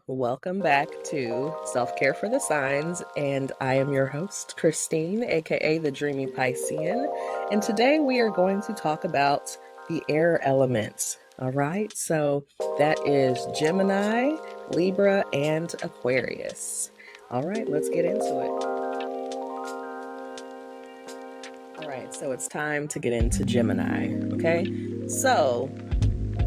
Welcome back to Self-Care for the Signs, and I am your host, Christine, aka the Dreamy Piscean, and today we are going to talk about the air elements. All right, so that is Gemini, Libra, and Aquarius. All right, let's get into it. All right, so it's time to get into Gemini, okay? So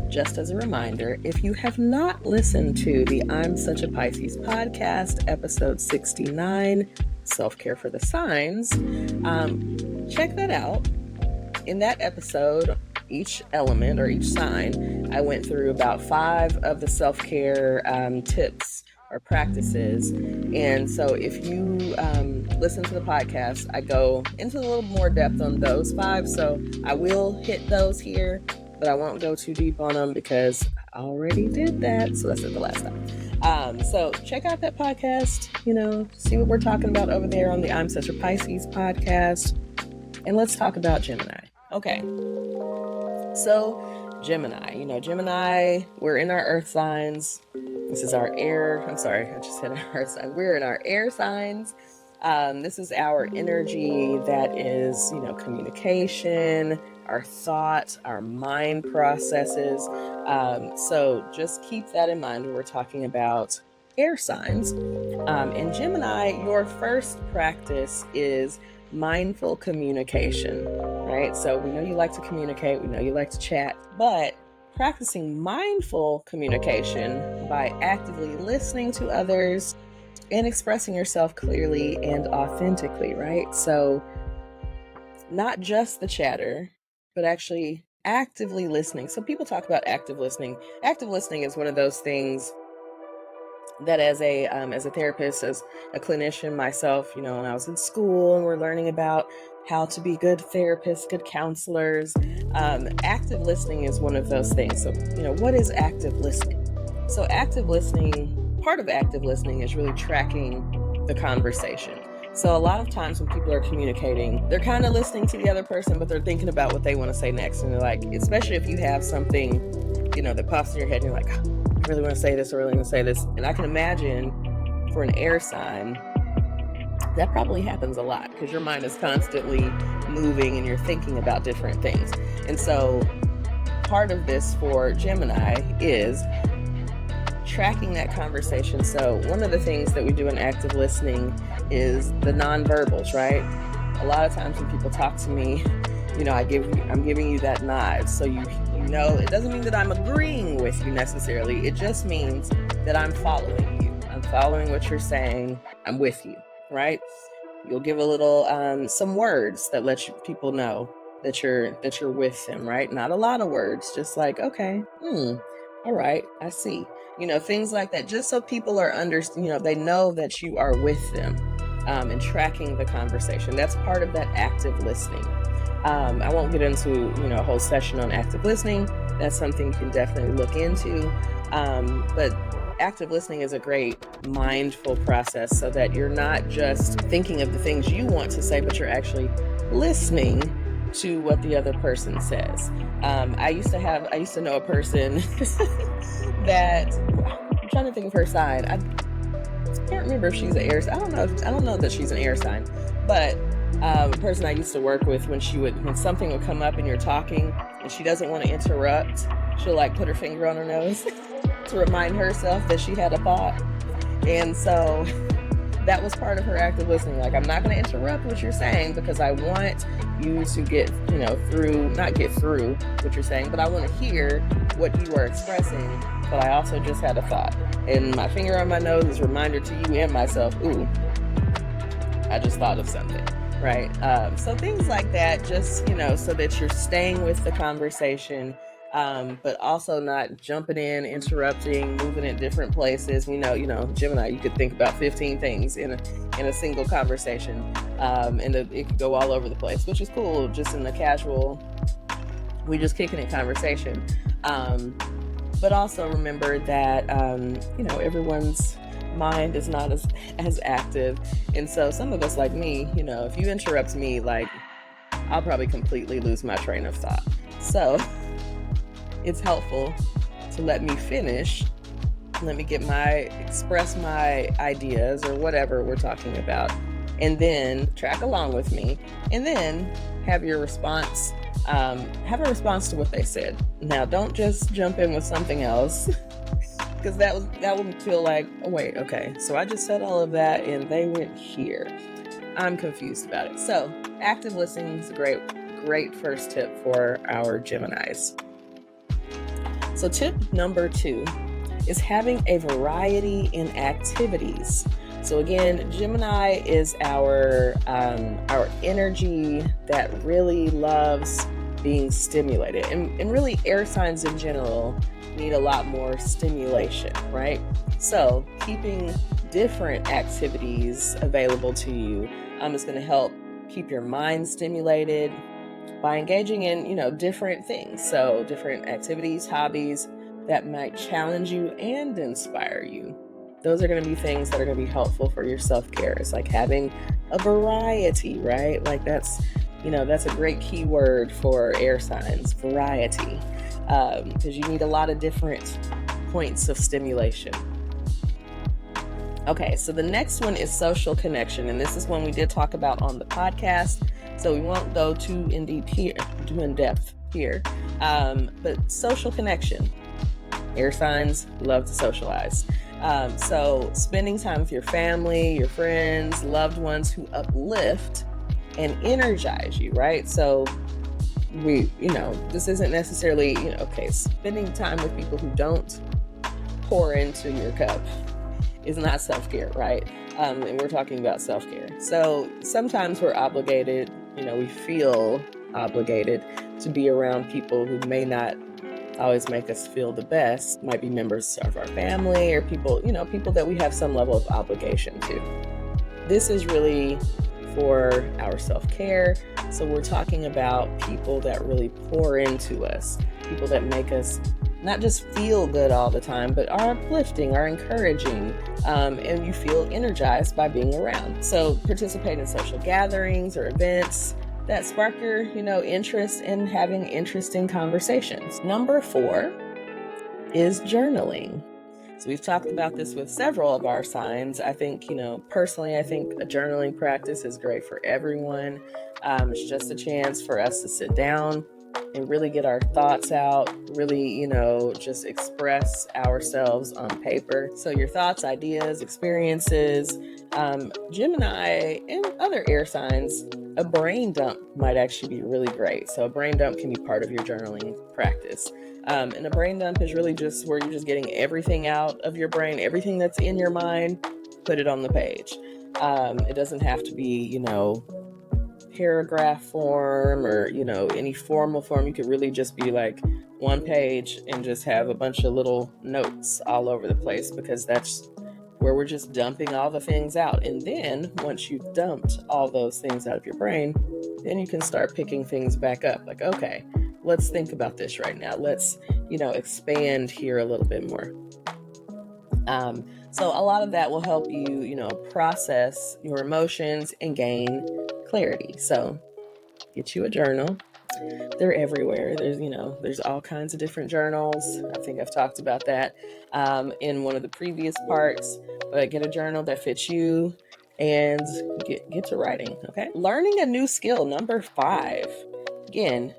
just as a reminder, if you have not listened to the I'm Such a Pisces podcast, episode 69, Self-Care for the Signs, check that out. In that episode, each element or each sign, I went through about 5 of the self-care tips or practices. And so if you listen to the podcast, I go into a little more depth on those 5. So I will hit those here, but I won't go too deep on them because I already did that. So that's it the last time. So check out that podcast, see what we're talking about over there on the I'm Such a Pisces podcast. And let's talk about Gemini. Okay. So Gemini, we're in our earth signs. This is our air. I'm sorry, I just said our earth sign. We're in our air signs. This is our energy that is, communication, our thoughts, our mind processes. So just keep that in mind when we're talking about air signs. In Gemini, your first practice is mindful communication, right? So we know you like to communicate, we know you like to chat, but practicing mindful communication by actively listening to others and expressing yourself clearly and authentically, right? So not just the chatter, but actually actively listening. So people talk about active listening. Active listening is one of those things that as a therapist, as a clinician myself, when I was in school and we're learning about how to be good therapists, good counselors, active listening is one of those things. So, what is active listening? So part of active listening is really tracking the conversation. So a lot of times when people are communicating, they're kind of listening to the other person, but they're thinking about what they want to say next. And they're like, especially if you have something, that pops in your head, and you're like, I really want to say this, I really want to say this. And I can imagine for an air sign, that probably happens a lot because your mind is constantly moving and you're thinking about different things. And so part of this for Gemini is tracking that conversation. So one of the things that we do in active listening is the nonverbals, right? A lot of times when people talk to me, I'm giving you that nod. So it doesn't mean that I'm agreeing with you necessarily. It just means that I'm following you. I'm following what you're saying. I'm with you, right? You'll give a little, some words that let people know that you're with them, right? Not a lot of words, just like, okay, all right, I see. Things like that, just so people are they know that you are with them, and tracking the conversation. That's part of that active listening. I won't get into, a whole session on active listening. That's something you can definitely look into. But active listening is a great mindful process so that you're not just thinking of the things you want to say, but you're actually listening to what the other person says. I used to know a person that, I'm trying to think of her sign. I can't remember if she's an air sign. I don't know that she's an air sign, but a person I used to work with, when something would come up and you're talking and she doesn't want to interrupt, she'll put her finger on her nose to remind herself that she had a thought. And so that was part of her active listening. I'm not going to interrupt what you're saying because I want you to get, not get through what you're saying, but I want to hear what you are expressing. But I also just had a thought. And my finger on my nose is a reminder to you and myself, ooh, I just thought of something, right? So things like that, just, so that you're staying with the conversation, but also not jumping in, interrupting, moving in different places. We know, Gemini, you could think about 15 things in a single conversation, and it could go all over the place, which is cool. Just in the casual, we just kicking it conversation. But also remember that, everyone's mind is not as active. And so some of us, like me, if you interrupt me, I'll probably completely lose my train of thought. So it's helpful to let me finish Let me express my ideas or whatever we're talking about, and then track along with me, and then have your response. Have a response to what they said. Now, don't just jump in with something else, because that would feel like, oh, wait, okay, so I just said all of that and they went here. I'm confused about it. So active listening is a great first tip for our Geminis. So tip number 2 is having a variety in activities. So again, Gemini is our energy that really loves being stimulated. And really, air signs in general need a lot more stimulation, right? So keeping different activities available to you is going to help keep your mind stimulated by engaging in, different things. So different activities, hobbies that might challenge you and inspire you. Those are going to be things that are going to be helpful for your self-care. It's like having a variety, right? Like that's a great key word for air signs, variety, because you need a lot of different points of stimulation. Okay, so the next one is social connection, and this is one we did talk about on the podcast, so we won't go too in depth here. But social connection, air signs love to socialize. So spending time with your family, your friends, loved ones who uplift and energize you, right? So this isn't necessarily, spending time with people who don't pour into your cup is not self-care, right? And we're talking about self-care. So sometimes we're obligated, we feel obligated to be around people who may not always make us feel the best, might be members of our family or people that we have some level of obligation to. This is really for our self-care. So we're talking about people that really pour into us, people that make us not just feel good all the time, but are uplifting, are encouraging, and you feel energized by being around. So participate in social gatherings or events that spark your, interest in having interesting conversations. Number 4 is journaling. So we've talked about this with several of our signs. I think, personally, I think a journaling practice is great for everyone. It's just a chance for us to sit down and really get our thoughts out, really, just express ourselves on paper. So your thoughts, ideas, experiences, Gemini and other air signs, a brain dump might actually be really great. So a brain dump can be part of your journaling practice. And a brain dump is really just where you're just getting everything out of your brain, everything that's in your mind, put it on the page. It doesn't have to be, paragraph form or, any formal form. You could really just be like one page and just have a bunch of little notes all over the place, because that's where we're just dumping all the things out. And then once you've dumped all those things out of your brain, then you can start picking things back up. Like, okay, let's think about this right now. Let's, expand here a little bit more. So a lot of that will help you, process your emotions and gain clarity. So get you a journal. They're everywhere. There's all kinds of different journals. I think I've talked about that in one of the previous parts. But get a journal that fits you and get to writing. Okay. Learning a new skill, number 5. Again,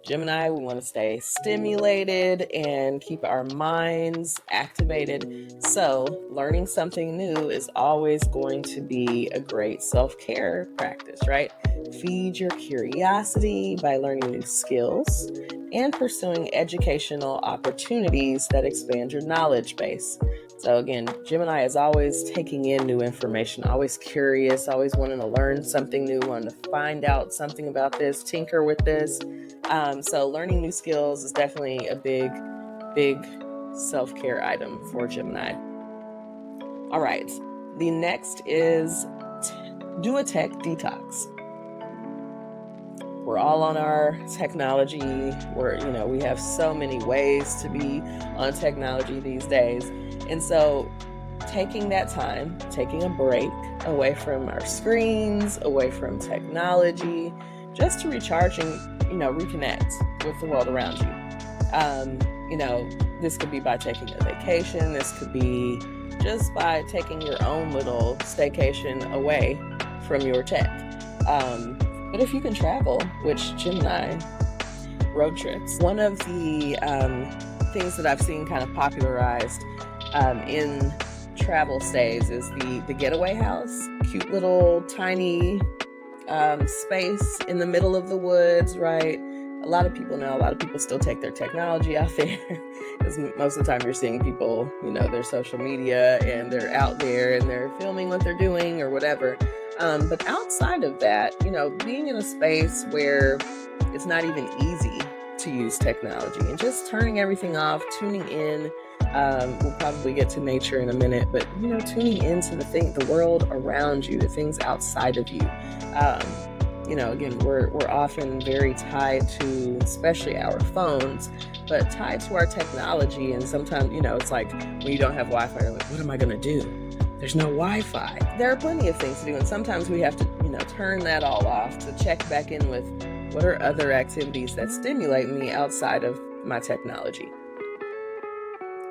Gemini, we want to stay stimulated and keep our minds activated. So learning something new is always going to be a great self-care practice, right? Feed your curiosity by learning new skills and pursuing educational opportunities that expand your knowledge base. So again, Gemini is always taking in new information, always curious, always wanting to learn something new, wanting to find out something about this, tinker with this. So learning new skills is definitely a big self-care item for Gemini. All right. The next is do a tech detox. We're all on our technology. We have so many ways to be on technology these days. And so taking that time, taking a break away from our screens, away from technology, just to recharge and, reconnect with the world around you. This could be by taking a vacation. This could be just by taking your own little staycation away from your tech. But if you can travel, which Gemini, road trips, one of the things that I've seen kind of popularized in travel stays is the getaway house. Cute little tiny space in the middle of the woods, right? A lot of people still take their technology out there, because most of the time you're seeing people, their social media, and they're out there and they're filming what they're doing or whatever. But outside of that, being in a space where it's not even easy to use technology and just turning everything off, tuning in. We'll probably get to nature in a minute, but tuning into the world around you, the things outside of you. Again, we're often very tied to, especially our phones, but tied to our technology. And sometimes, it's like when you don't have Wi-Fi, you're like, what am I going to do? There's no Wi-Fi. There are plenty of things to do. And sometimes we have to, turn that all off to check back in with what are other activities that stimulate me outside of my technology.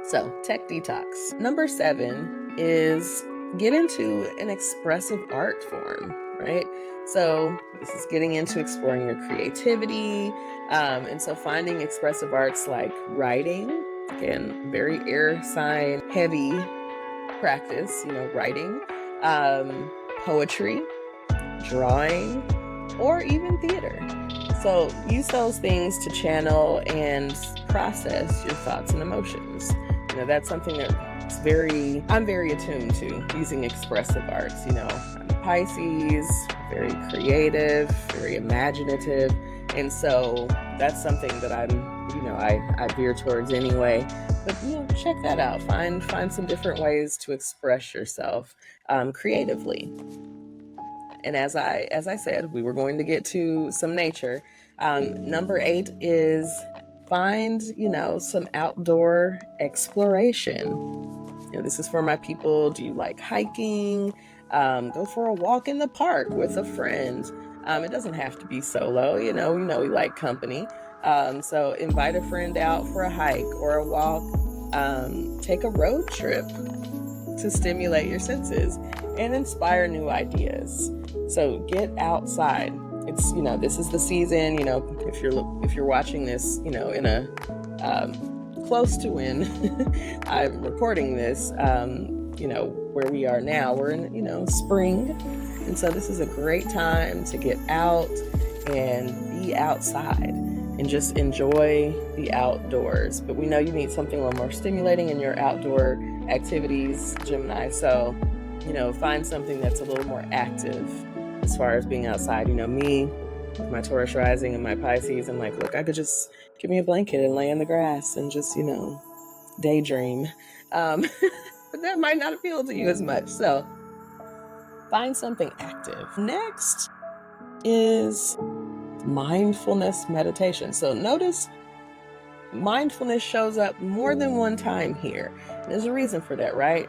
So, tech detox. Number 7 is get into an expressive art form, right? So this is getting into exploring your creativity. And so finding expressive arts like writing, again, very air sign heavy practice, writing, poetry, drawing, or even theater. So use those things to channel and process your thoughts and emotions. That's something that I'm very attuned to, using expressive arts. I'm Pisces, very creative, very imaginative. And so that's something that I veer towards anyway. But, check that out. Find some different ways to express yourself creatively. And as I said, we were going to get to some nature. Number 8 is find, some outdoor exploration. This is for my people. Do you like hiking? Go for a walk in the park with a friend. It doesn't have to be solo. We like company. So invite a friend out for a hike or a walk. Take a road trip to stimulate your senses and inspire new ideas. So get outside. It's, this is the season, if you're watching this, in a close to when I'm recording this, where we are now, we're in, spring. And so this is a great time to get out and be outside and just enjoy the outdoors. But we know you need something a little more stimulating in your outdoor activities, Gemini. So, find something that's a little more active as far as being outside. Me, with my Taurus rising and my Pisces, I'm like, look, I could just give me a blanket and lay in the grass and just, daydream. But that might not appeal to you as much. So find something active. Next is mindfulness meditation. So notice mindfulness shows up more than one time here. There's a reason for that, right?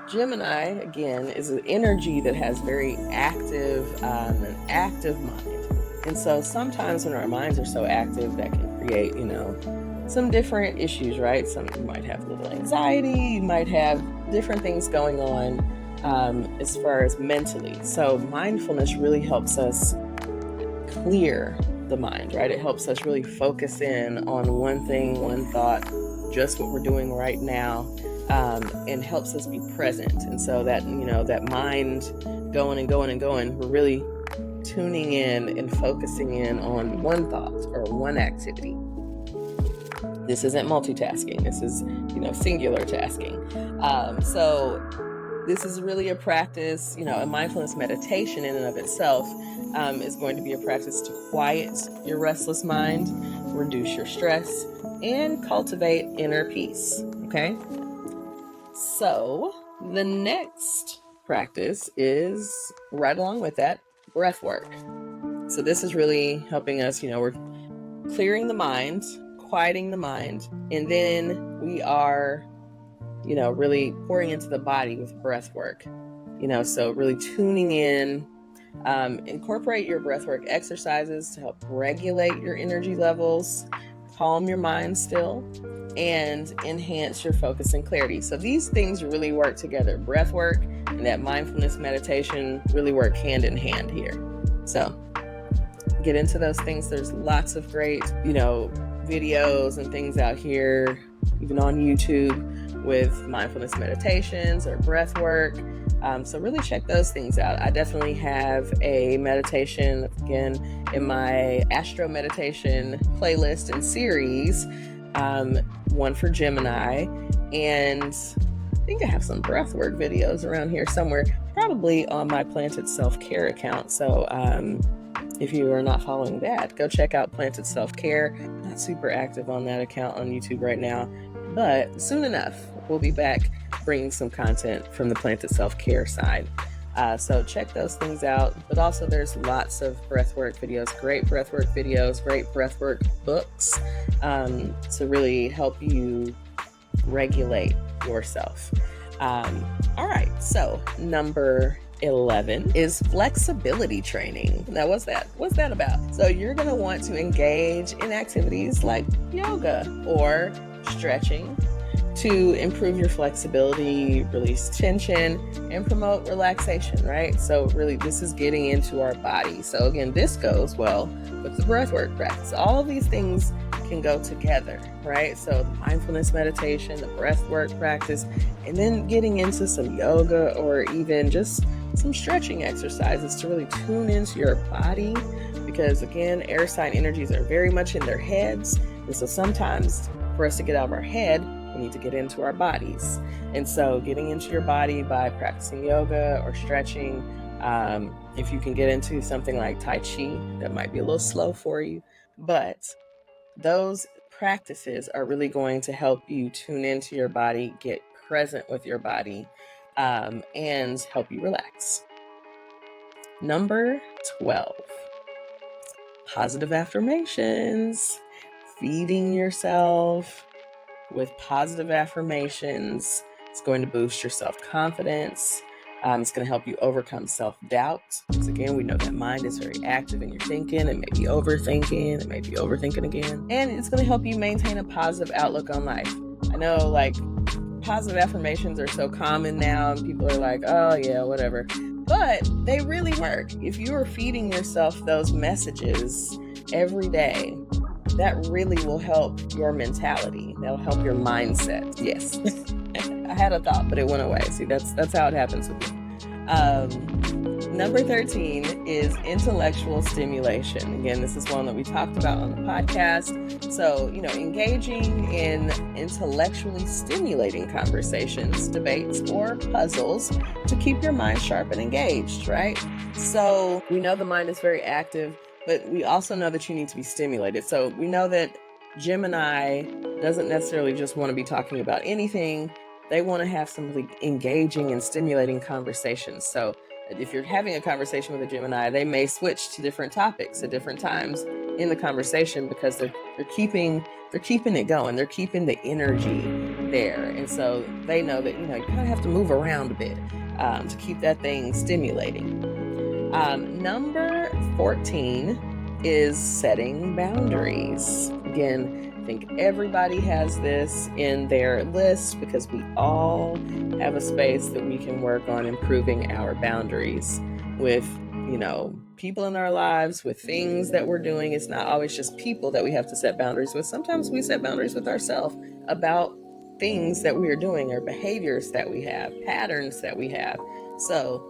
Gemini, again, is an energy that has very active, an active mind. And so sometimes when our minds are so active, that can create, some different issues, right? You might have a little anxiety, you might have different things going on as far as mentally. So mindfulness really helps us clear the mind, right? It helps us really focus in on one thing, one thought, just what we're doing right now. And helps us be present. And so that, that mind going and going and going, we're really tuning in and focusing in on one thought or one activity. This isn't multitasking. This is, singular tasking. So this is really a practice, a mindfulness meditation in and of itself is going to be a practice to quiet your restless mind, reduce your stress, and cultivate inner peace. Okay? So the next practice is right along with that, breath work. So this is really helping us, we're clearing the mind, quieting the mind, and then we are, really pouring into the body with breath work. So really tuning in, incorporate your breath work exercises to help regulate your energy levels, calm your mind still, and enhance your focus and clarity. So these things really work together. Breath work and that mindfulness meditation really work hand in hand here. So get into those things. There's lots of great, videos and things out here, even on YouTube, with mindfulness meditations or breath work. So really check those things out. I definitely have a meditation, again, in my Astro Meditation playlist and series, one for Gemini, and I think I have some breathwork videos around here somewhere, probably on my Planted Self-Care account. So if you are not following that, go check out Planted Self-Care. I'm not super active on that account on YouTube right now, but soon enough, we'll be back bringing some content from the Planted Self-Care side. So check those things out. But also there's lots of breathwork videos, great breathwork videos, great breathwork books to really help you regulate yourself. All right, so number 11 is flexibility training. Now, what's that about? So you're going to want to engage in activities like yoga or stretching to improve your flexibility, release tension, and promote relaxation, right? So really, this is getting into our body. So again, this goes well with the breathwork practice. All of these things can go together, right? So the mindfulness meditation, the breathwork practice, and then getting into some yoga or even just some stretching exercises to really tune into your body, because again, air sign energies are very much in their heads. And so sometimes for us to get out of our head, we need to get into our bodies. And so getting into your body by practicing yoga or stretching, if you can get into something like Tai Chi, that might be a little slow for you, but those practices are really going to help you tune into your body, get present with your body, and help you relax. Number 12, positive affirmations. Feeding yourself with positive affirmations. It's going to boost your self-confidence. It's going to help you overcome self-doubt. Because again, we know that mind is very active in your thinking. It may be overthinking. It may be overthinking again. And it's going to help you maintain a positive outlook on life. I know, positive affirmations are so common now, and people are like, oh yeah, whatever. But they really work. If you are feeding yourself those messages every day, that really will help your mentality. That'll help your mindset. Yes. I had a thought, but it went away. See, that's how it happens with me. Number 13 is intellectual stimulation. Again, this is one that we talked about on the podcast. So, engaging in intellectually stimulating conversations, debates, or puzzles to keep your mind sharp and engaged, right? So we know the mind is very active, but we also know that you need to be stimulated. So we know that Gemini doesn't necessarily just want to be talking about anything. They want to have some really engaging and stimulating conversations. So if you're having a conversation with a Gemini, they may switch to different topics at different times in the conversation, because they're keeping it going. They're keeping the energy there. And so they know that, you kind of have to move around a bit to keep that thing stimulating. Number 14 is setting boundaries. Again, I think everybody has this in their list, because we all have a space that we can work on improving our boundaries with, people in our lives, with things that we're doing. It's not always just people that we have to set boundaries with. Sometimes we set boundaries with ourselves about things that we are doing, or behaviors that we have, patterns that we have. So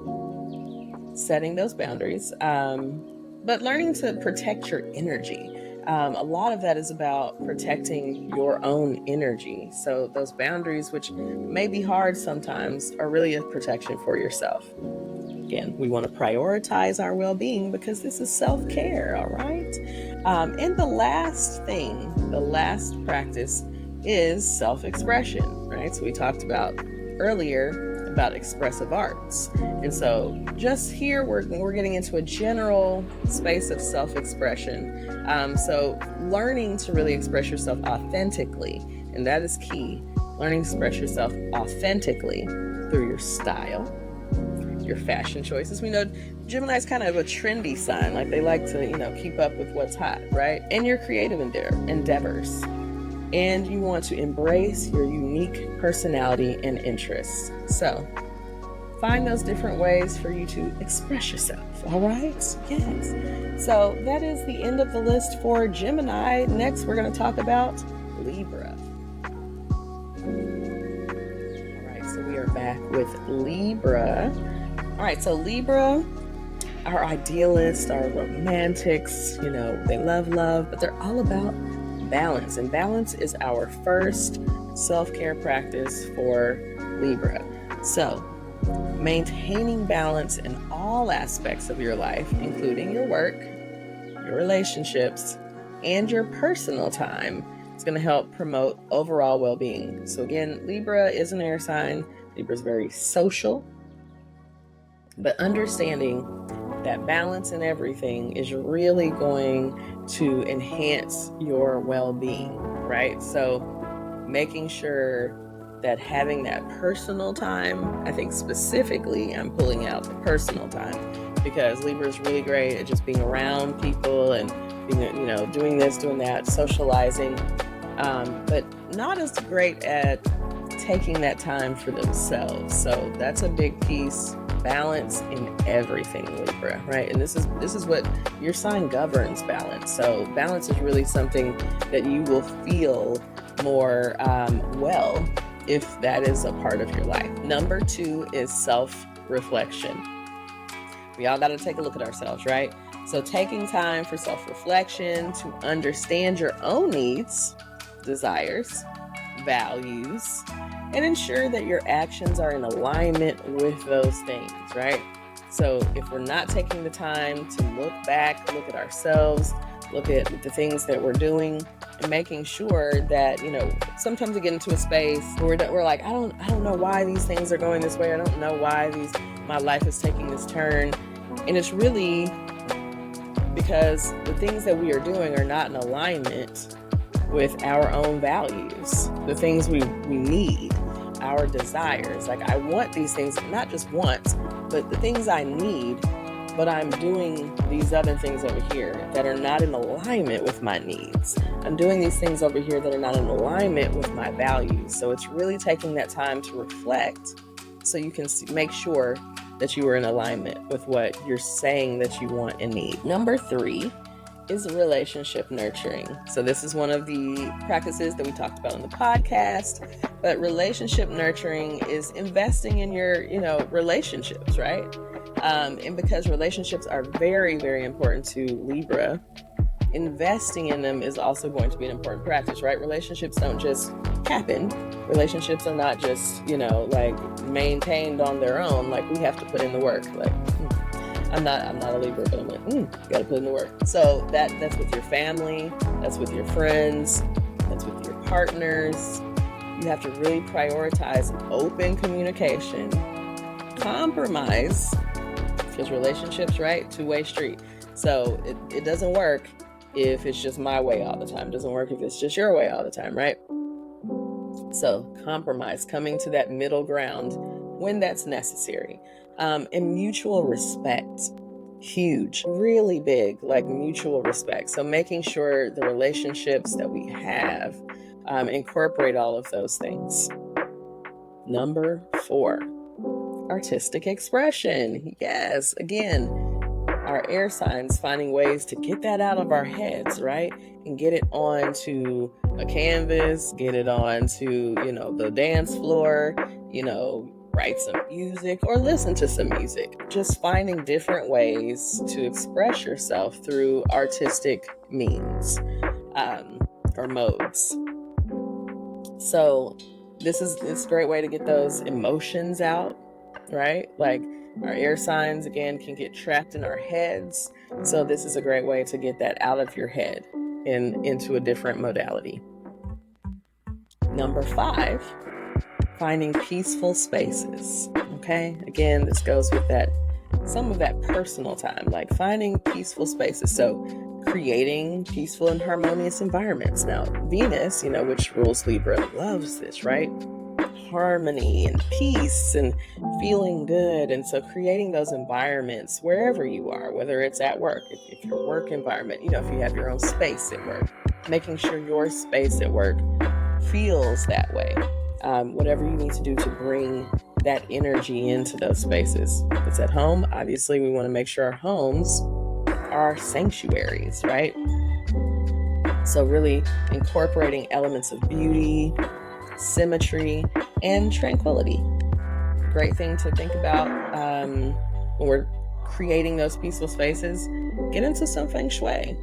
setting those boundaries, but learning to protect your energy. A lot of that is about protecting your own energy. So those boundaries, which may be hard sometimes, are really a protection for yourself. Again, we want to prioritize our well-being, because this is self-care, all right? And the last practice is self-expression, right? So we talked about earlier about expressive arts. And so just here, we're getting into a general space of self-expression. So learning to really express yourself authentically, and that is key. Learning to express yourself authentically through your style, your fashion choices. We know Gemini is kind of a trendy sign. They like to, keep up with what's hot, right? And your creative endeavors. and you want to embrace your unique personality and interests. So find those different ways for you to express yourself, all right? Yes. So that is the end of the list for Gemini. Next, we're going to talk about Libra. All right, so we are back with Libra. All right, so Libra, our idealists, our romantics, they love, but they're all about balance. And balance is our first self-care practice for Libra. So maintaining balance in all aspects of your life, including your work, your relationships, and your personal time, is going to help promote overall well-being. So again, Libra is an air sign. Libra is very social, but understanding that balance in everything is really going to enhance your well-being, right? So making sure that having that personal time, I think specifically I'm pulling out the personal time because Libra is really great at just being around people and being, doing this, doing that, socializing, but not as great at taking that time for themselves. So that's a big piece. Balance in everything, Libra, right? And this is what your sign governs, balance. So balance is really something that you will feel more well if that is a part of your life. Number 2 is self-reflection. We all got to take a look at ourselves, right? So taking time for self-reflection to understand your own needs, desires, values, and ensure that your actions are in alignment with those things, right? So if we're not taking the time to look back, look at ourselves, look at the things that we're doing, and making sure that, sometimes we get into a space where we're like, I don't know why these things are going this way. I don't know why my life is taking this turn. And it's really because the things that we are doing are not in alignment with our own values, the things we need, our desires. Like, I want these things, not just want, but the things I need, but I'm doing these other things over here that are not in alignment with my needs. I'm doing these things over here that are not in alignment with my values. So it's really taking that time to reflect so you can make sure that you are in alignment with what you're saying that you want and need. Number 3 is relationship nurturing. So this is one of the practices that we talked about on the podcast, but relationship nurturing is investing in your, relationships, right? And because relationships are very, very important to Libra, investing in them is also going to be an important practice, right? Relationships don't just happen. Relationships are not just, maintained on their own. Like, we have to put in the work. Like, I'm not a Libra, but I'm like, you gotta put in the work. So that's with your family, that's with your friends, that's with your partners. You have to really prioritize open communication, compromise, because relationships, right? Two-way street. So it doesn't work if it's just my way all the time. It doesn't work if it's just your way all the time, right? So compromise, coming to that middle ground when that's necessary. And mutual respect, huge, really big, like mutual respect. So making sure the relationships that we have incorporate all of those things. Number 4, artistic expression. Yes, again, our air signs finding ways to get that out of our heads, right? And get it onto a canvas, get it onto, the dance floor, write some music or listen to some music. Just finding different ways to express yourself through artistic means or modes. So it's a great way to get those emotions out, right? Like, our air signs, again, can get trapped in our heads. So this is a great way to get that out of your head and into a different modality. Number 5, finding peaceful spaces. Okay, again, this goes with some of that personal time, like finding peaceful spaces. So creating peaceful and harmonious environments. Now, Venus, which rules Libra, loves this, right? Harmony and peace and feeling good. And so creating those environments wherever you are, whether it's at work, if your work environment, if you have your own space at work, making sure your space at work feels that way. Whatever you need to do to bring that energy into those spaces. If it's at home, obviously we want to make sure our homes are sanctuaries, right? So really incorporating elements of beauty, symmetry, and tranquility. Great thing to think about when we're creating those peaceful spaces. Get into some feng shui.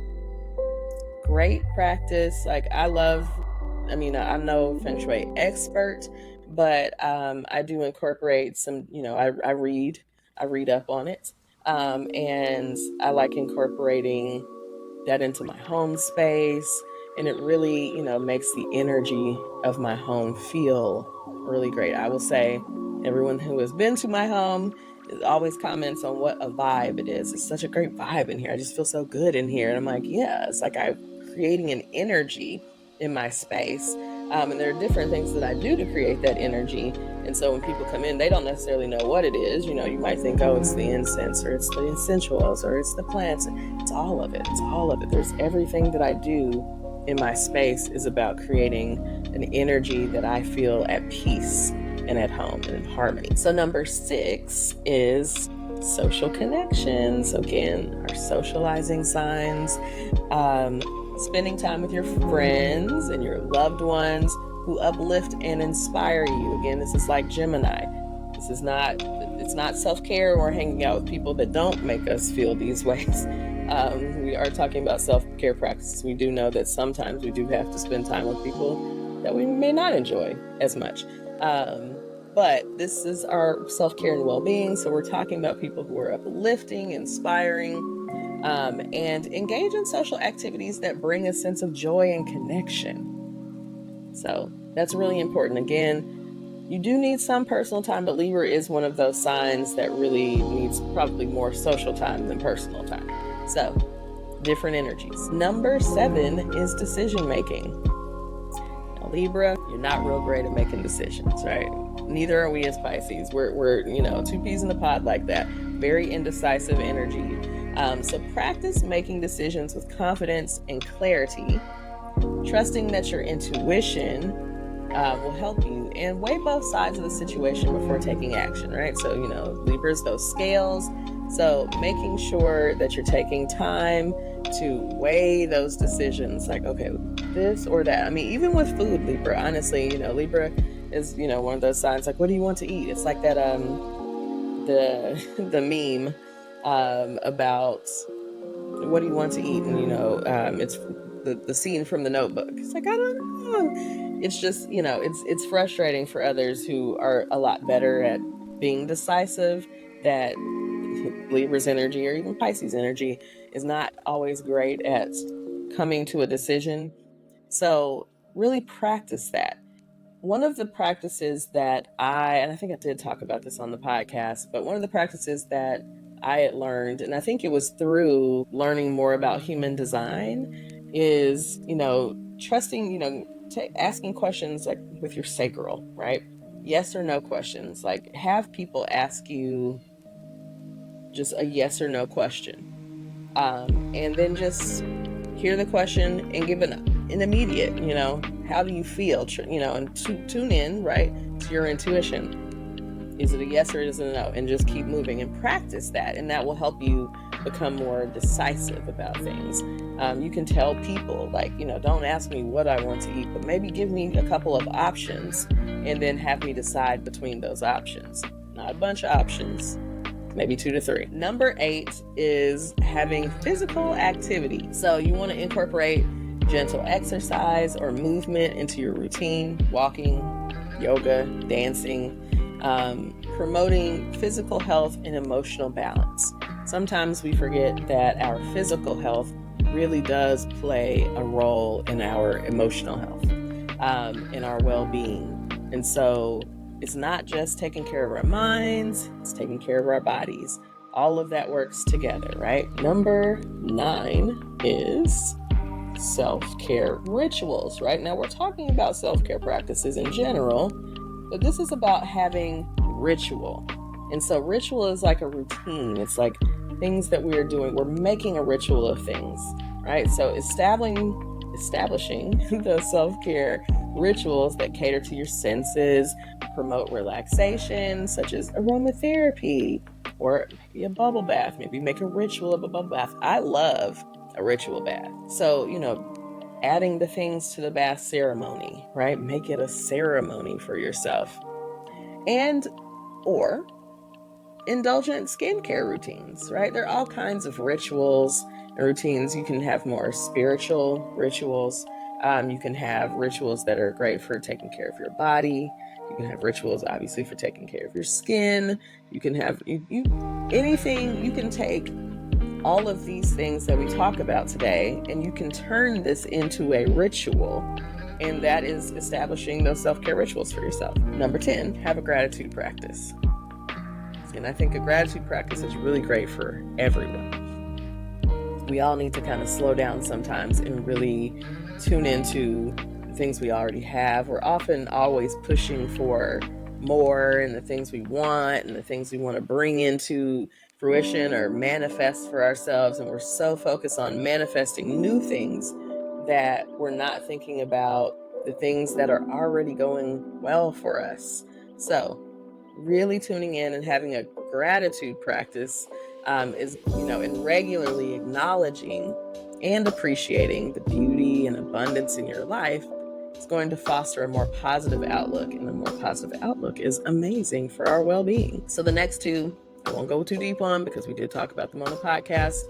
Great practice. Like I'm no feng shui expert, but I do incorporate some, I read up on it. And I like incorporating that into my home space. And it really, makes the energy of my home feel really great. I will say everyone who has been to my home always comments on what a vibe it is. It's such a great vibe in here. I just feel so good in here. And I'm like, yeah, it's like I'm creating an energy in my space. And there are different things that I do to create that energy. And so when people come in, they don't necessarily know what it is. You might think, oh, it's the incense, or it's the essential oils, or it's the plants. It's all of it. It's all of it. There's everything that I do in my space is about creating an energy that I feel at peace and at home and in harmony. So number 6 is social connections. Again, our socializing signs. Spending time with your friends and your loved ones who uplift and inspire you. Again, this is like Gemini. It's not self-care or hanging out with people that don't make us feel these ways. We are talking about self-care practices. We do know that sometimes we do have to spend time with people that we may not enjoy as much. But this is our self-care and well-being. So we're talking about people who are uplifting, inspiring, and engage in social activities that bring a sense of joy and connection. So that's really important. Again, you do need some personal time, but Libra is one of those signs that really needs probably more social time than personal time. So different energies. Number 7 is decision making. Now, Libra, you're not real great at making decisions, right? Neither are we as Pisces. We're two peas in the pod like that. Very indecisive energy. So practice making decisions with confidence and clarity, trusting that your intuition will help you, and weigh both sides of the situation before taking action, right? So, Libra's those scales. So making sure that you're taking time to weigh those decisions, like, okay, this or that. I mean, even with food, Libra, honestly, Libra is, one of those signs, like, what do you want to eat? It's like that, the meme about what do you want to eat, and it's the scene from The Notebook. It's like, I don't know. It's just, it's frustrating for others who are a lot better at being decisive, that Libra's energy, or even Pisces energy, is not always great at coming to a decision. So really practice that. One of the practices that I think I did talk about this on the podcast, but one of the practices that I had learned, and I think it was through learning more about human design, is, trusting, asking questions like with your sacral, right? Yes or no questions. Like, have people ask you just a yes or no question. And then just hear the question and give an immediate, how do you feel? And tune in, right, to your intuition. Is it a yes or is it a no? And just keep moving and practice that. And that will help you become more decisive about things. You can tell people, like, don't ask me what I want to eat, but maybe give me a couple of options and then have me decide between those options. Not a bunch of options, maybe 2 to 3. Number 8 is having physical activity. So you want to incorporate gentle exercise or movement into your routine, walking, yoga, dancing, promoting physical health and emotional balance. Sometimes we forget that our physical health really does play a role in our emotional health, in our well-being. And so it's not just taking care of our minds, it's taking care of our bodies. All of that works together, right? Number 9 is self-care rituals, right? Now we're talking about self-care practices in general, but this is about having ritual. And so ritual is like a routine. It's like things that we're doing. We're making a ritual of things, right? So establishing establishing the self-care rituals that cater to your senses, promote relaxation, such as aromatherapy, or maybe a bubble bath. Maybe make a ritual of a bubble bath. I love a ritual bath. So, adding the things to the bath ceremony, right? Make it a ceremony for yourself. And, or indulgent skincare routines, right? There are all kinds of rituals and routines. You can have more spiritual rituals. You can have rituals that are great for taking care of your body. You can have rituals, obviously, for taking care of your skin. You can have anything. You can take all of these things that we talk about today, and you can turn this into a ritual, and that is establishing those self-care rituals for yourself. Number 10, have a gratitude practice. And I think a gratitude practice is really great for everyone. We all need to kind of slow down sometimes and really tune into the things we already have. We're often always pushing for more, and the things we want and the things we want to bring into fruition or manifest for ourselves. And we're so focused on manifesting new things that we're not thinking about the things that are already going well for us. So really tuning in and having a gratitude practice is, and regularly acknowledging and appreciating the beauty and abundance in your life is going to foster a more positive outlook, and a more positive outlook is amazing for our well-being. So the next two, I won't go too deep on because we did talk about them on the podcast.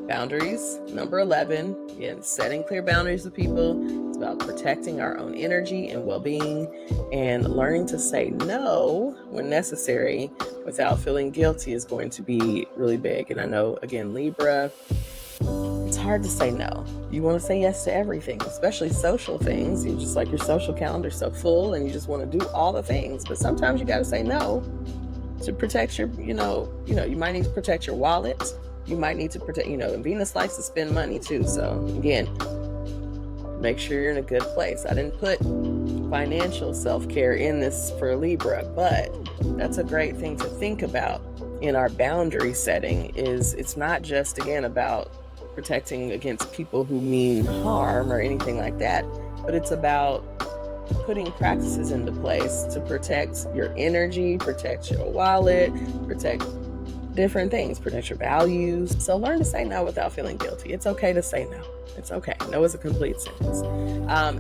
Boundaries, number 11, again, setting clear boundaries with people. It's about protecting our own energy and well-being, and learning to say no when necessary without feeling guilty is going to be really big. And I know, again, Libra, it's hard to say no. You want to say yes to everything, especially social things. You just like your social calendar so full and you just want to do all the things. But sometimes you got to say no to protect your, you might need to protect your wallet. You might need to protect, and Venus likes to spend money too. So again, make sure you're in a good place. I didn't put financial self-care in this for Libra, but that's a great thing to think about in our boundary setting. Is it's not just, again, about protecting against people who mean harm or anything like that, but it's about putting practices into place to protect your energy, protect your wallet, protect different things, protect your values. So learn to say no without feeling guilty. It's okay to say no. It's okay. No is a complete sentence.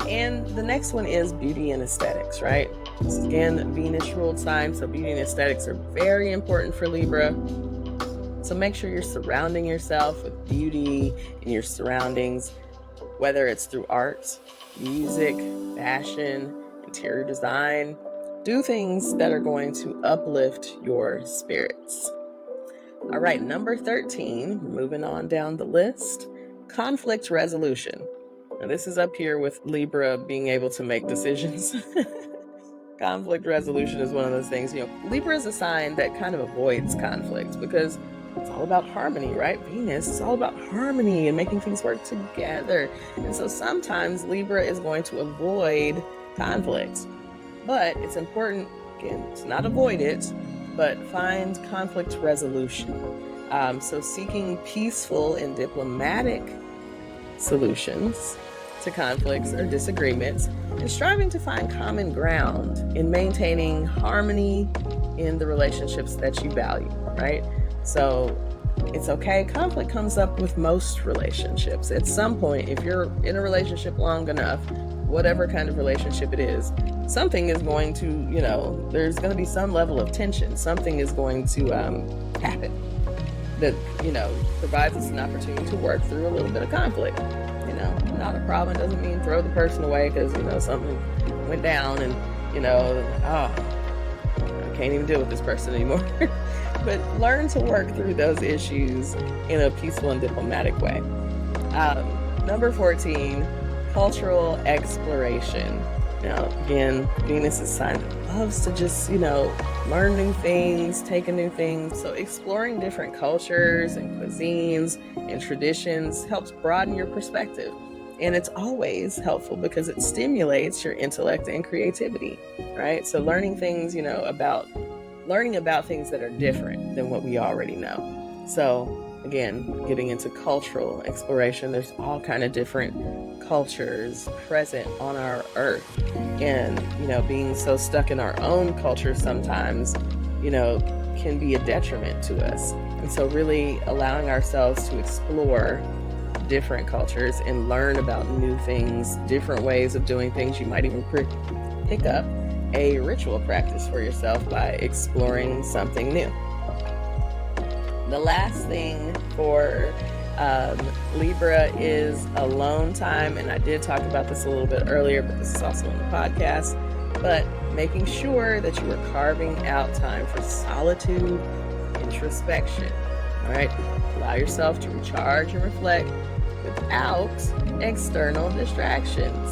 And the next one is beauty and aesthetics, right? This is, again, Venus ruled sign. So beauty and aesthetics are very important for Libra. So make sure you're surrounding yourself with beauty in your surroundings, whether it's through art, music, fashion, interior design. Do things that are going to uplift your spirits. All right, number 13, moving on down the list, conflict resolution. Now, this is up here with Libra being able to make decisions. Conflict resolution is one of those things, Libra is a sign that kind of avoids conflict because it's all about harmony, right? Venus is all about harmony and making things work together. And so sometimes Libra is going to avoid conflict, but it's important, again, to not avoid it, but find conflict resolution. So seeking peaceful and diplomatic solutions to conflicts or disagreements, and striving to find common ground in maintaining harmony in the relationships that you value, right? So it's okay. Conflict comes up with most relationships. At some point, if you're in a relationship long enough, whatever kind of relationship it is, something is going to, there's going to be some level of tension. Something is going to happen that, provides us an opportunity to work through a little bit of conflict. Not a problem doesn't mean throw the person away because, something went down and, I can't even deal with this person anymore. But learn to work through those issues in a peaceful and diplomatic way. Number 14, cultural exploration. Now, again, Venus is a sign that loves to just, learn new things, take in new things. So exploring different cultures and cuisines and traditions helps broaden your perspective. And it's always helpful because it stimulates your intellect and creativity, right? So learning things, learning about things that are different than what we already know. So again, getting into cultural exploration, there's all kind of different cultures present on our earth. And, being so stuck in our own culture sometimes, can be a detriment to us. And so really allowing ourselves to explore different cultures and learn about new things, different ways of doing things. You might even pick up a ritual practice for yourself by exploring something new. The last thing for Libra is alone time, and I did talk about this a little bit earlier, but this is also in the podcast. But making sure that you are carving out time for solitude, introspection. All right, allow yourself to recharge and reflect without external distractions.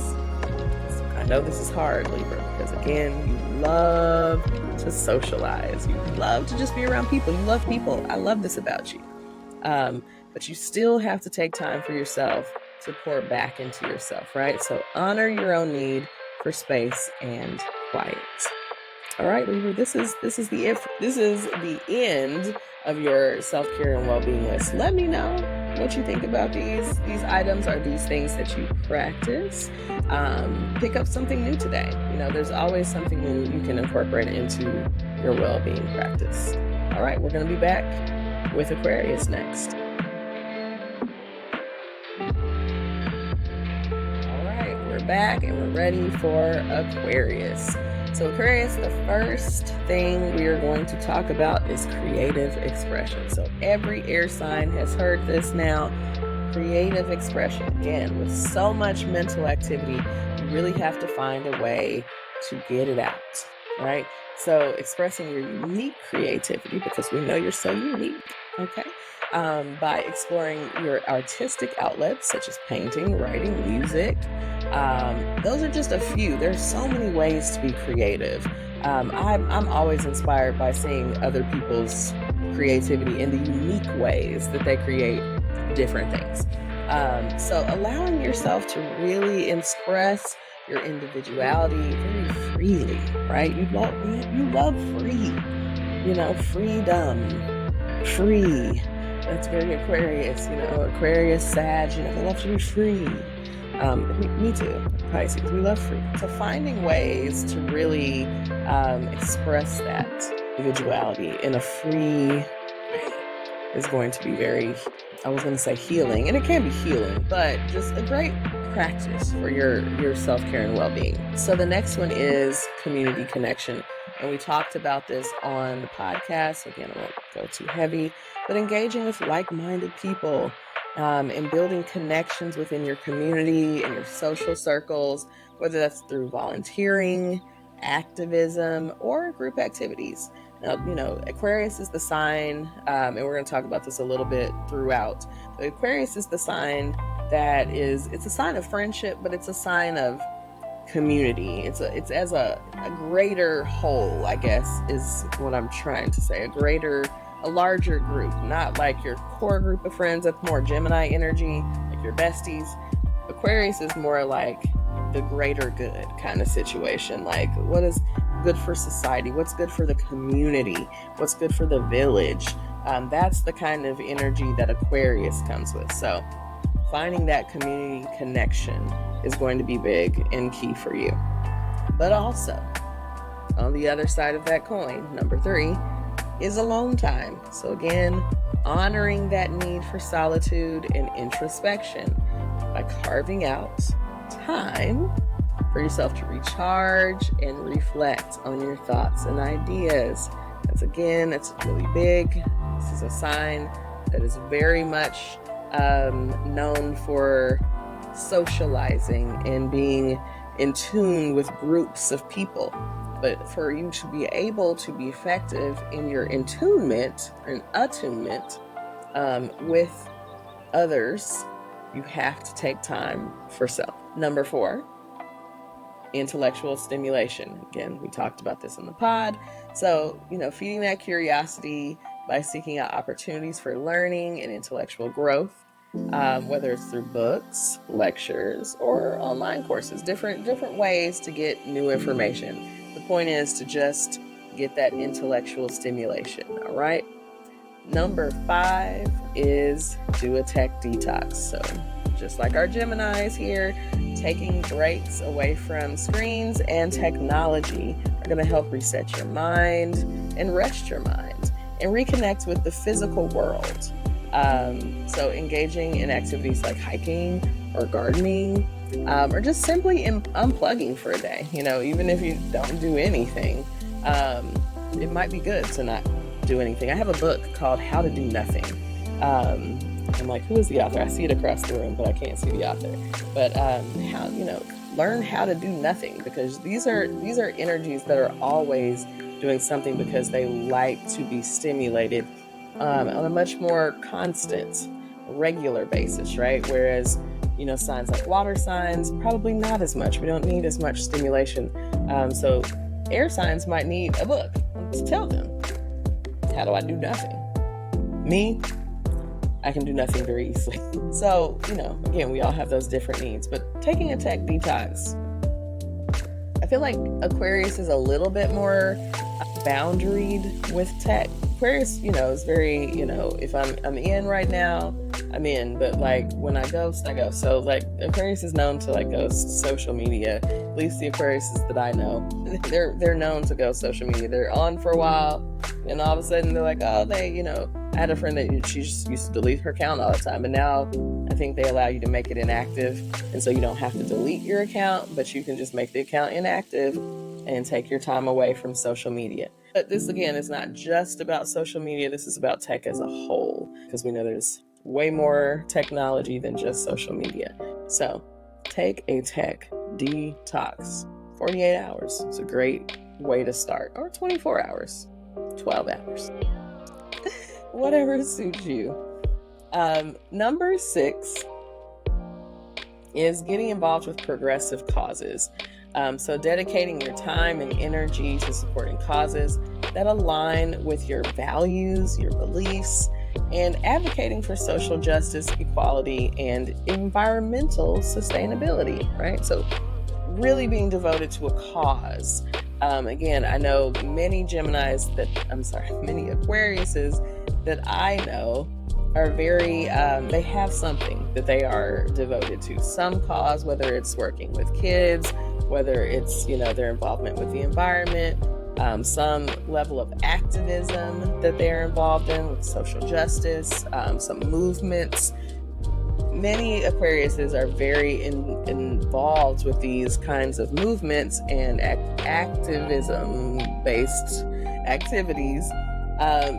So I know this is hard, Libra, because again, you love to socialize. You love to just be around people. You love people. I love this about you. But you still have to take time for yourself to pour back into yourself, right? So honor your own need for space and quiet. All right, Libra, this is the end of your self-care and well-being list. Let me know what you think about these items. Are these things that you practice? Pick up something new today. There's always something new you can incorporate into your well-being practice. All right, we're going to be back with Aquarius next. Back and we're ready for Aquarius. So Aquarius, the first thing we are going to talk about is creative expression. So every air sign has heard this now. Creative expression. Again, with so much mental activity, you really have to find a way to get it out, right? So expressing your unique creativity, because we know you're so unique, okay? By exploring your artistic outlets such as painting, writing, music. Those are just a few. There's so many ways to be creative. I'm always inspired by seeing other people's creativity in the unique ways that they create different things. So allowing yourself to really express your individuality very freely, right? You love free, freedom, free. That's very Aquarius, Aquarius, Sag, they love to be free. Me too, Pisces, we love free. So finding ways to really express that individuality in a free way is going to be very, I was going to say healing, and it can be healing, but just a great practice for your self-care and well-being. So the next one is community connection. And we talked about this on the podcast. Again, I won't go too heavy, but engaging with like-minded people and building connections within your community and your social circles, whether that's through volunteering, activism, or group activities. Now, Aquarius is the sign, and we're going to talk about this a little bit throughout. But Aquarius is the sign that it's a sign of friendship, but it's a sign of community. It's as a greater whole, I guess, is what I'm trying to say. A larger group, not like your core group of friends. That's more Gemini energy, like your besties. Aquarius is more like the greater good kind of situation. Like, what is good for society? What's good for the community? What's good for the village? That's the kind of energy that Aquarius comes with. So finding that community connection is going to be big and key for you. But also, on the other side of that coin, number 3 is alone time. So again, honoring that need for solitude and introspection by carving out time for yourself to recharge and reflect on your thoughts and ideas. That's really big. This is a sign that is very much known for socializing and being in tune with groups of people. But for you to be able to be effective in your attunement with others, you have to take time for self. Number 4, intellectual stimulation. Again, we talked about this in the pod. So, feeding that curiosity by seeking out opportunities for learning and intellectual growth, whether it's through books, lectures, or online courses, different ways to get new information. The point is to just get that intellectual stimulation, all right? Number 5 is do a tech detox. So just like our Geminis here, taking breaks away from screens and technology are going to help reset your mind and rest your mind and reconnect with the physical world. So engaging in activities like hiking or gardening, or just simply unplugging for a day. Even if you don't do anything, it might be good to not do anything. I have a book called How to Do Nothing. I'm like, who is the author? I see it across the room, but I can't see the author. But learn how to do nothing, because these are energies that are always doing something because they like to be stimulated on a much more constant, regular basis, right? Whereas, signs like water signs, probably not as much. We don't need as much stimulation. So air signs might need a book to tell them, how do I do nothing? Me, I can do nothing very easily. So, again, we all have those different needs, but taking a tech detox, I feel like Aquarius is a little bit more boundaried with tech. Aquarius, is very, if I'm in right now, I'm in, but like when I ghost, I go. So like Aquarius is known to like ghost social media. At least the Aquariuses that I know, they're known to ghost social media. They're on for a while, and all of a sudden they're like, oh, I had a friend that she just used to delete her account all the time, and now I think they allow you to make it inactive, and so you don't have to delete your account, but you can just make the account inactive and take your time away from social media. But this, again, is not just about social media. This is about tech as a whole, because we know there's way more technology than just social media. So take a tech detox. 48 hours. It's a great way to start. Or 24 hours, 12 hours. Whatever suits you. Number 6 is getting involved with progressive causes. So dedicating your time and energy to supporting causes that align with your values, your beliefs, and advocating for social justice, equality, and environmental sustainability, right? So really being devoted to a cause. Again, I know many Aquariuses that I know are very, they have something that they are devoted to, some cause, whether it's working with kids, whether it's, their involvement with the environment, some level of activism that they're involved in with social justice, some movements. Many Aquariuses are very involved with these kinds of movements and activism-based activities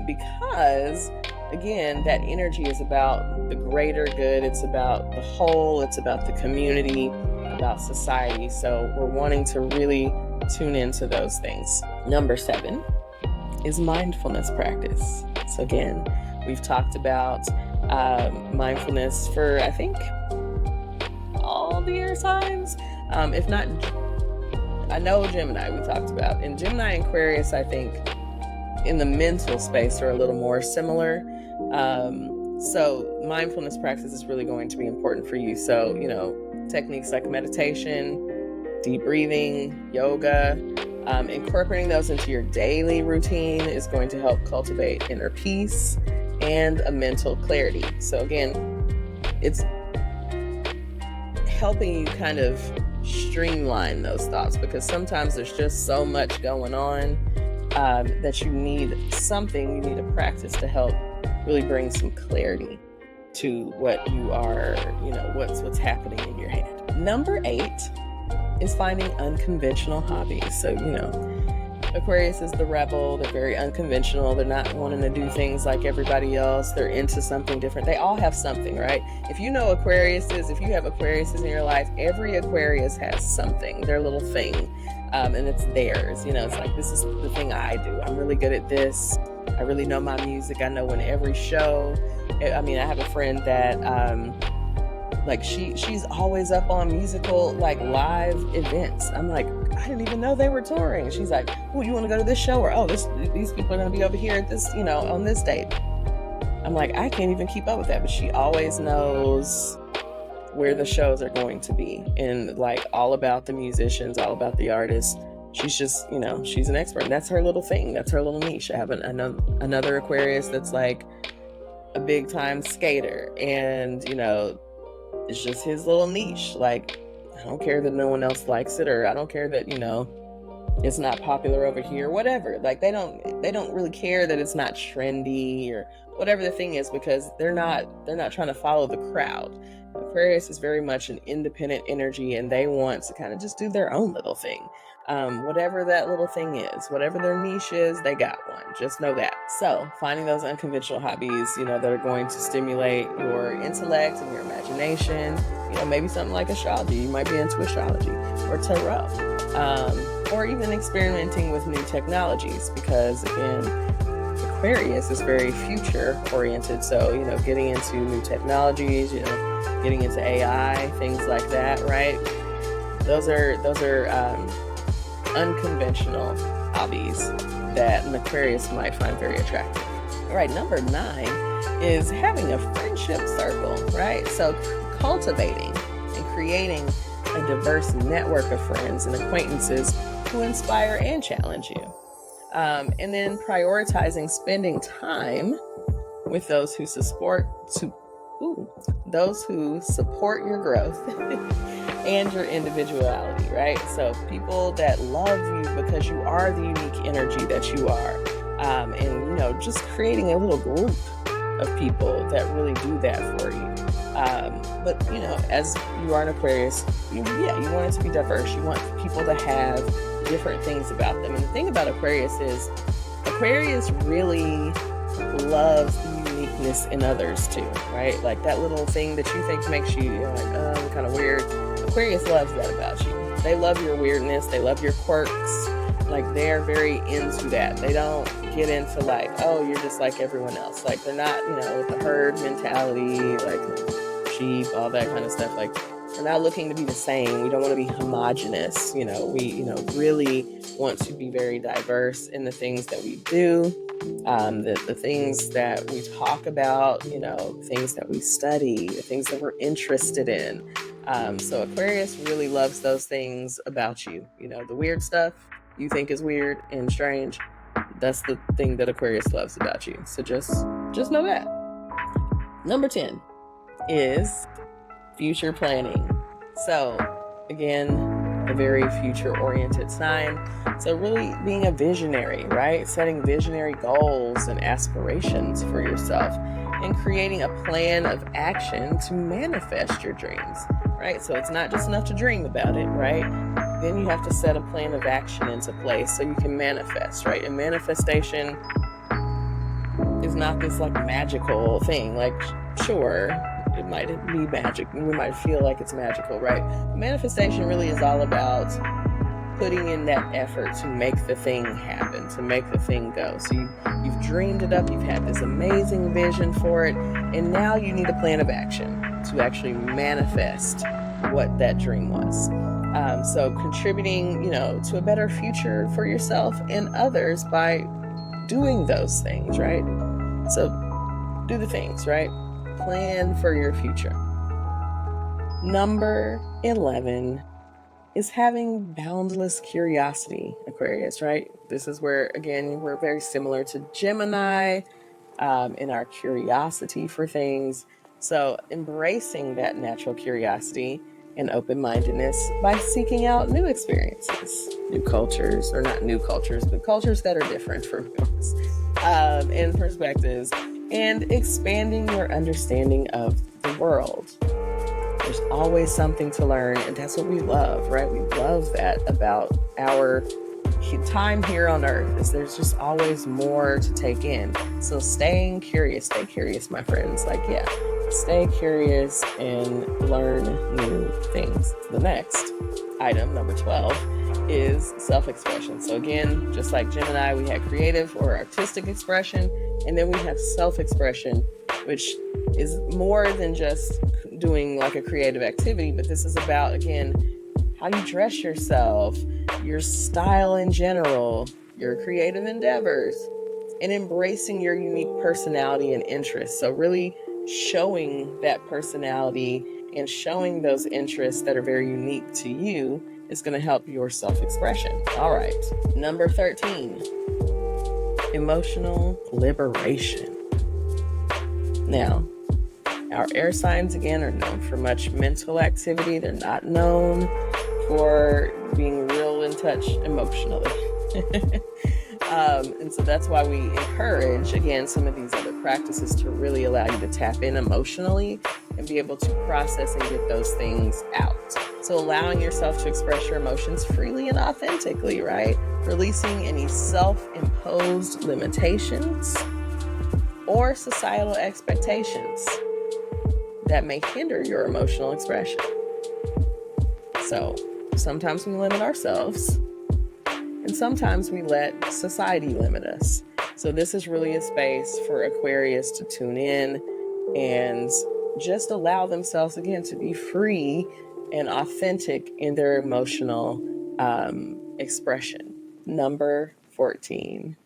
because, again, that energy is about the greater good. It's about the whole. It's about the community, about society. So we're wanting to really tune into those things. Number 7 is mindfulness practice. So again, we've talked about mindfulness for, I think, all the air signs. If not, I know Gemini we talked about. And Gemini and Aquarius, I think, in the mental space are a little more similar. So mindfulness practice is really going to be important for you. So, techniques like meditation, deep breathing, yoga, incorporating those into your daily routine is going to help cultivate inner peace and a mental clarity. So again, it's helping you kind of streamline those thoughts, because sometimes there's just so much going on that you need a practice to help really bring some clarity to what you are, what's happening in your head. Number 8 is finding unconventional hobbies. So, Aquarius is the rebel. They're very unconventional. They're not wanting to do things like everybody else. They're into something different. They all have something, right? If you have Aquariuses in your life, every Aquarius has something, their little thing, and it's theirs. It's like, this is the thing I do. I'm really good at this. I really know my music. I know when every show, I have a friend that, she's always up on musical, live events. I'm like, I didn't even know they were touring. She's like, oh, you want to go to this show? Or, these people are going to be over here at this, on this date. I'm like, I can't even keep up with that. But she always knows where the shows are going to be, and all about the musicians, all about the artists. She's just, she's an expert. That's her little thing. That's her little niche. I have another Aquarius that's like a big time skater, and, it's just his little niche. Like, I don't care that no one else likes it, or I don't care that, it's not popular over here, whatever. Like, they don't really care that it's not trendy or whatever the thing is, because they're not trying to follow the crowd. Aquarius is very much an independent energy, and they want to kind of just do their own little thing. Whatever that little thing is, whatever their niche is, they got one. Just know that. So finding those unconventional hobbies, that are going to stimulate your intellect and your imagination, maybe something like astrology. You might be into astrology or tarot, or even experimenting with new technologies, because again, Aquarius is very future oriented. So, getting into new technologies, getting into AI, things like that, right? Those are unconventional hobbies that an Aquarius might find very attractive. All right, number 9 is having a friendship circle, right? So cultivating and creating a diverse network of friends and acquaintances who inspire and challenge you. And then prioritizing spending time with those who support your growth and your individuality, right? So people that love you because you are the unique energy that you are. And, just creating a little group of people that really do that for you. But, as you are an Aquarius, you want it to be diverse. You want people to have different things about them. And the thing about Aquarius is Aquarius really loves the uniqueness in others too, right? Like that little thing that you think makes you, I'm kind of weird. Aquarius loves that about you. They love your weirdness. They love your quirks. Like, they're very into that. They don't get into like, oh, you're just like everyone else. Like, they're not, with the herd mentality, like sheep, all that kind of stuff. Like, we're not looking to be the same. We don't want to be homogenous. We, really want to be very diverse in the things that we do, the things that we talk about, things that we study, the things that we're interested in. So Aquarius really loves those things about you. The weird stuff you think is weird and strange, that's the thing that Aquarius loves about you. So just know that. Number 10 is future planning. So again, a very future-oriented sign. So really being a visionary, right? Setting visionary goals and aspirations for yourself and creating a plan of action to manifest your dreams, right? So it's not just enough to dream about it, right? Then you have to set a plan of action into place so you can manifest, right? And manifestation is not this like magical thing. Like, sure, it might be magic. We might feel like it's magical, right? Manifestation really is all about putting in that effort to make the thing happen, to make the thing go. So you've dreamed it up, you've had this amazing vision for it, and now you need a plan of action to actually manifest what that dream was. So contributing, to a better future for yourself and others by doing those things, right? So do the things, right? Plan for your future. Number 11 is having boundless curiosity, Aquarius, right? This is where, again, we're very similar to Gemini in our curiosity for things. So embracing that natural curiosity and open-mindedness by seeking out new experiences, new cultures, or not new cultures, but cultures that are different from yours, and perspectives, and expanding your understanding of the world. There's always something to learn, and that's what we love, right? We love that about our time here on Earth, is there's just always more to take in. So stay curious, my friends. Stay curious and learn new things. The next item, number 12, is self-expression. So again, just like Gemini, we have creative or artistic expression, and then we have self-expression, which is more than just doing like a creative activity, but this is about, again, how you dress yourself, your style in general, your creative endeavors, and embracing your unique personality and interests. So really showing that personality and showing those interests that are very unique to you is going to help your self-expression. All right. Number 13, emotional liberation. Now, Our air signs, again, are known for much mental activity. They're not known for being real in touch emotionally. And so that's why we encourage, again, some of these other practices to really allow you to tap in emotionally and be able to process and get those things out. So allowing yourself to express your emotions freely and authentically, right? Releasing any self-imposed limitations or societal expectations that may hinder your emotional expression. So sometimes we limit ourselves, and sometimes we let society limit us. So this is really a space for Aquarius to tune in and just allow themselves, again, to be free and authentic in their emotional expression. Number 14.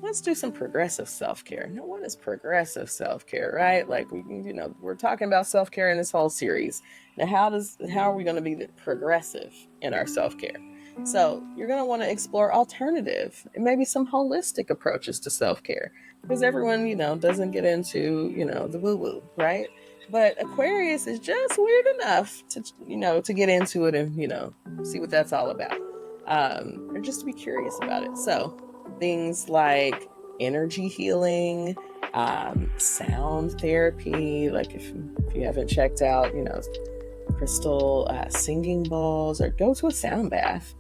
Let's do some progressive self-care. Now, what is progressive self-care, right? Like, we're talking about self-care in this whole series. Now, how are we going to be progressive in our self-care? So you're going to want to explore alternative and maybe some holistic approaches to self-care, because everyone, doesn't get into, the woo-woo, right? But Aquarius is just weird enough to get into it and, see what that's all about. Or just to be curious about it. So things like energy healing, sound therapy, like if you haven't checked out, crystal singing bowls, or go to a sound bath.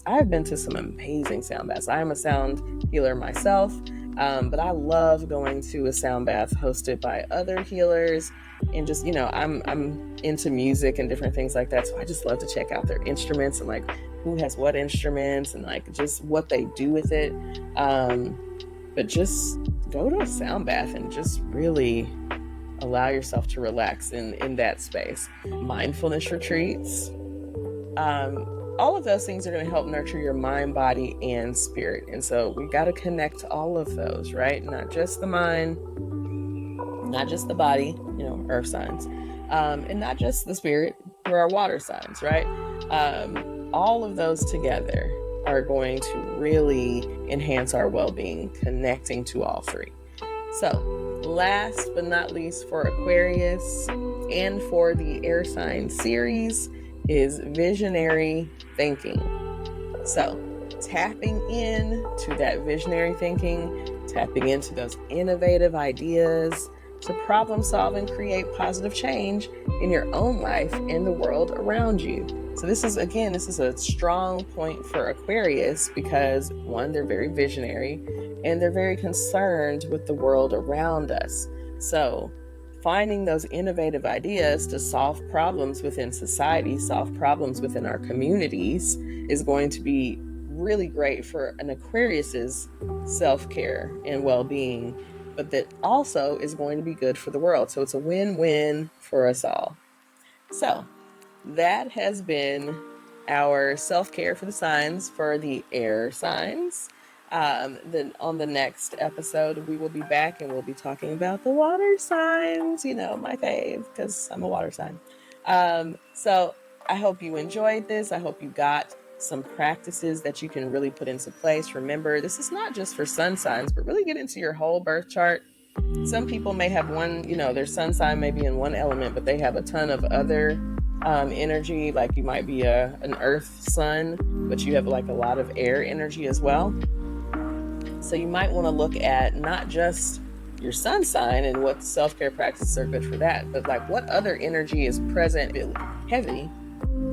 I've been to some amazing sound baths. I am a sound healer myself, but I love going to a sound bath hosted by other healers. And just, I'm into music and different things like that. So I just love to check out their instruments and like who has what instruments and like just what they do with it. But just go to a sound bath and just really allow yourself to relax in that space. Mindfulness retreats. All of those things are going to help nurture your mind, body, and spirit. And so we got to connect all of those, right? Not just the mind, not just the body, earth signs, and not just the spirit for our water signs, right? All of those together are going to really enhance our well-being, connecting to all three. So last but not least for Aquarius and for the air sign series is visionary thinking. So tapping into that visionary thinking, tapping into those innovative ideas to problem solve and create positive change in your own life and the world around you. So this is a strong point for Aquarius because, one, they're very visionary and they're very concerned with the world around us. So finding those innovative ideas to solve problems within society, solve problems within our communities is going to be really great for an Aquarius's self-care and well-being, but that also is going to be good for the world. So it's a win-win for us all. So that has been our self-care for the signs for the air signs. Then on the next episode, we will be back and we'll be talking about the water signs, my fave, because I'm a water sign. So I hope you enjoyed this. I hope you got some practices that you can really put into place. Remember, this is not just for sun signs, but really get into your whole birth chart. Some people may have one, their sun sign may be in one element, but they have a ton of other energy. Like you might be an earth sun, but you have like a lot of air energy as well. So you might want to look at not just your sun sign and what self-care practices are good for that, but like what other energy is present heavy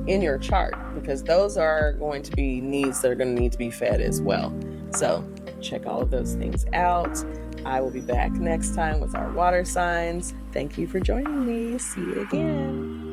in your chart, because those are going to be needs that are going to need to be fed as well. So check all of those things out. I will be back next time with our water signs. Thank you for joining me. See you again.